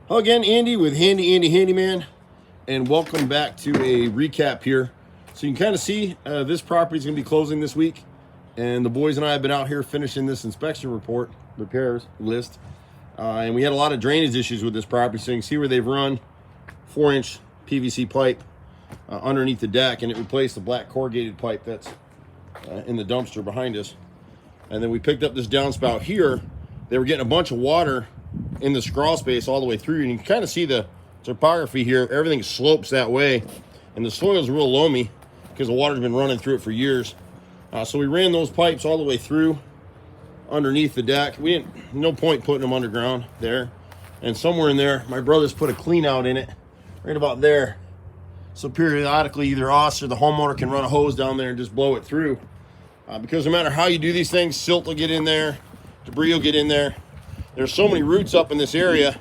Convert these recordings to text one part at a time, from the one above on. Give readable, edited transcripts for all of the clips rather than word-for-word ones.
Hello again, Andy with Handy Andy Handyman, and welcome back to a recap here. So you can kind of see this property is going to be closing this week, and the boys and I have been out here finishing this inspection report, repairs list, and we had a lot of drainage issues with this property. So you can see where they've run 4-inch PVC pipe underneath the deck, and it replaced the black corrugated pipe that's in the dumpster behind us. And then we picked up this downspout here. They were getting a bunch of water in the crawl space all the way through, and you can kind of see the topography here. Everything slopes that way, and the soil's real loamy because the water's been running through it for years. So we ran those pipes all the way through underneath the deck. We didn't, no point putting them underground there. And somewhere in there, my brother's put a clean out in it, right about there. So periodically, either us or the homeowner can run a hose down there and just blow it through. Because no matter how you do these things, silt will get in there, debris will get in there. There's so many roots up in this area,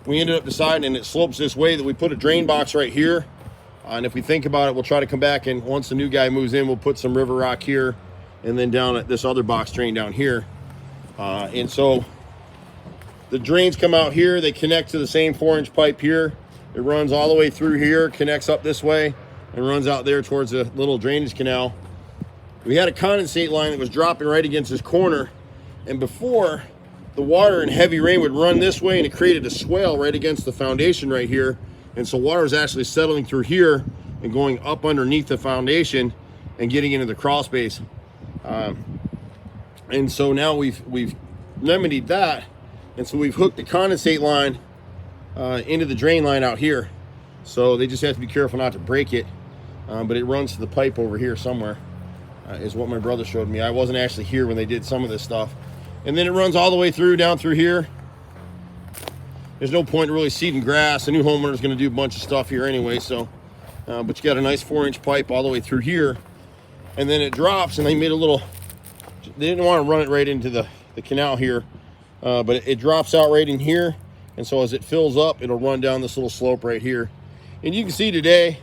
we ended up deciding, and it slopes this way, that we put a drain box right here. And if we think about it, we'll try to come back, and once the new guy moves in, we'll put some river rock here and then down at this other box drain down here. And so the drains come out here. They connect to the same 4-inch pipe here. It runs all the way through here, connects up this way, and runs out there towards the little drainage canal. We had a condensate line that was dropping right against this corner, and before, the water in heavy rain would run this way, and it created a swale right against the foundation right here. And so water was actually settling through here and going up underneath the foundation and getting into the crawl space. And so now we've remedied that. And so we've hooked the condensate line into the drain line out here. So they just have to be careful not to break it. But it runs to the pipe over here somewhere, is what my brother showed me. I wasn't actually here when they did some of this stuff. And then it runs all the way through, down through here. There's no point in really seeding grass. The new homeowner is going to do a bunch of stuff here anyway. So, but you got a nice 4-inch pipe all the way through here. And then it drops, and they made a little, they didn't want to run it right into the canal here. But it drops out right in here. And so as it fills up, it'll run down this little slope right here. And you can see today,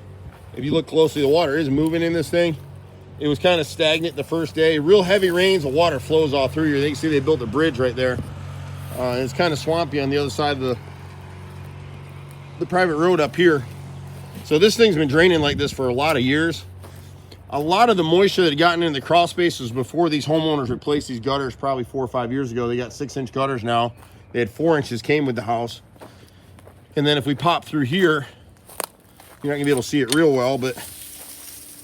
if you look closely, the water is moving in this thing. It was kind of stagnant the first day. Real heavy rains, the water flows all through here. You can see they built a bridge right there. And it's kind of swampy on the other side of the private road up here. So this thing's been draining like this for a lot of years. A lot of the moisture that had gotten into the crawl space was before these homeowners replaced these gutters probably 4 or 5 years ago. They got 6-inch gutters now. They had 4 inches, came with the house. And then if we pop through here, you're not gonna be able to see it real well, but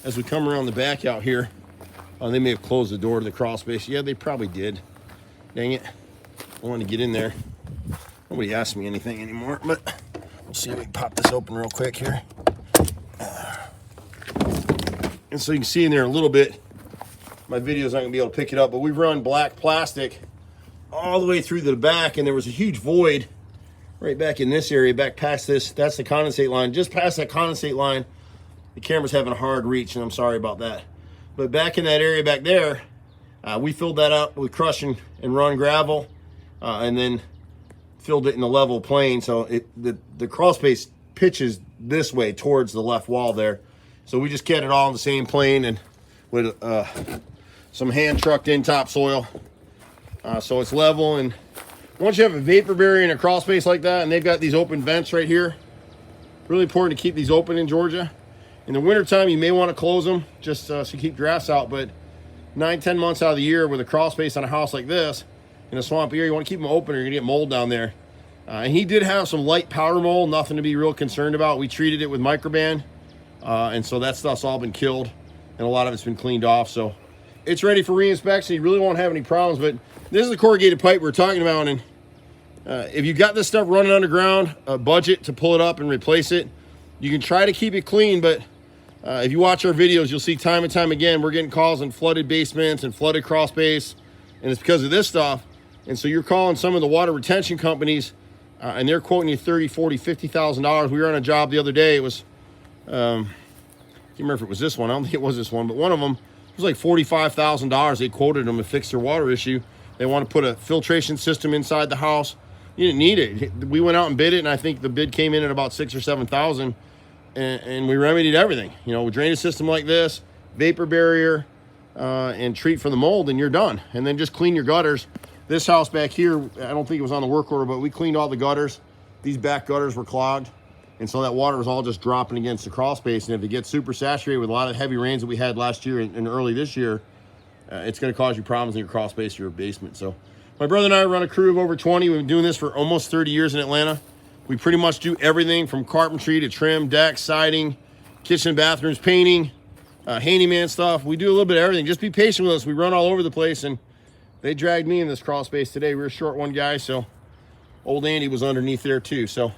as we come around the back out here, they may have closed the door to the crawl space. Yeah, they probably did. Dang it. I wanted to get in there. Nobody asked me anything anymore, but we'll see if we can pop this open real quick here. And so you can see in there a little bit. My video's not gonna be able to pick it up, but we've run black plastic all the way through the back, and there was a huge void right back in this area, back past this. That's the condensate line. Just past that condensate line, the camera's having a hard reach, and I'm sorry about that. But back in that area back there, we filled that up with crush and run gravel, and then filled it in the level plane. So the crawl space pitches this way towards the left wall there. So we just kept it all in the same plane, and with some hand trucked in topsoil. So it's level, and once you have a vapor barrier in a crawl space like that, and they've got these open vents right here, really important to keep these open in Georgia. In the wintertime, you may want to close them just so you keep drafts out, but 9-10 months out of the year with a crawl space on a house like this, in a swampy area, you want to keep them open or you're going to get mold down there. And he did have some light powder mold, nothing to be real concerned about. We treated it with microban, and so that stuff's all been killed, and a lot of it's been cleaned off. So it's ready for reinspection. You really won't have any problems, but this is the corrugated pipe we're talking about, and if you got this stuff running underground, a budget to pull it up and replace it, you can try to keep it clean, but if you watch our videos, you'll see time and time again, we're getting calls on flooded basements and flooded crawl space, and it's because of this stuff. And so you're calling some of the water retention companies, and they're quoting you $30,000, $40,000, $50,000. We were on a job the other day. It was, I can't remember if it was this one. I don't think it was this one, but one of them, it was like $45,000. They quoted them to fix their water issue. They want to put a filtration system inside the house. You didn't need it. We went out and bid it, and I think the bid came in at about $6,000 or $7,000. And we remedied everything. You know, we drain a system like this, vapor barrier, and treat for the mold, and you're done. And then just clean your gutters. This house back here, I don't think it was on the work order, but we cleaned all the gutters. these back gutters were clogged. And so that water was all just dropping against the crawl space. And if it gets super saturated with a lot of heavy rains that we had last year and early this year, it's going to cause you problems in your crawl space or your basement. So my brother and I run a crew of over 20. We've been doing this for almost 30 years in Atlanta. We pretty much do everything from carpentry to trim, deck, siding, kitchen, bathrooms, painting, handyman stuff. We do a little bit of everything. Just be patient with us. We run all over the place, and they dragged me in this crawl space today. We were a short one guy, so old Andy was underneath there too. So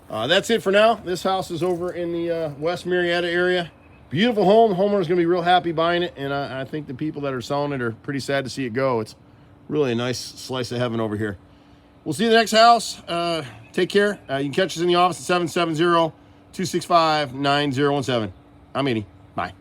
that's it for now. This house is over in the West Marietta area. Beautiful home. The homeowner's going to be real happy buying it, and I think the people that are selling it are pretty sad to see it go. It's really a nice slice of heaven over here. We'll see you in the next house. Take care. You can catch us in the office at 770-265-9017. I'm Andy. Bye.